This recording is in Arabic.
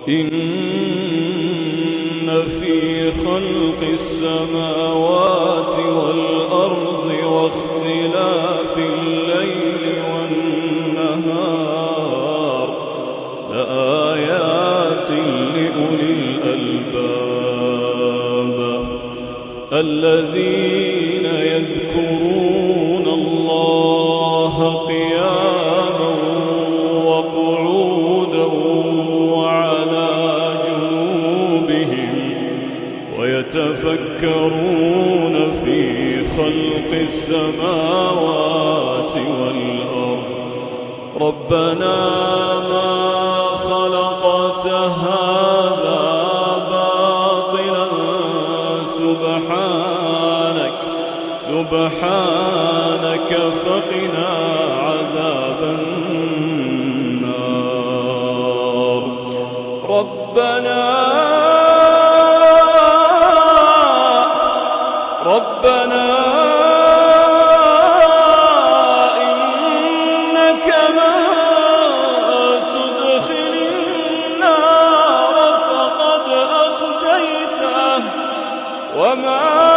إن في خلق السماوات والأرض واختلاف الليل والنهار لآيات لأولي الألباب الذين يذكرون الله قياما وقعودا وعلى جنوبهم ويتفكرون في خلق السماوات والأرض ربنا ما خلقت هذا باطلا سبحانك فقنا عذاب النار ربنا إنك من تدخل النار فقد أخزيته وما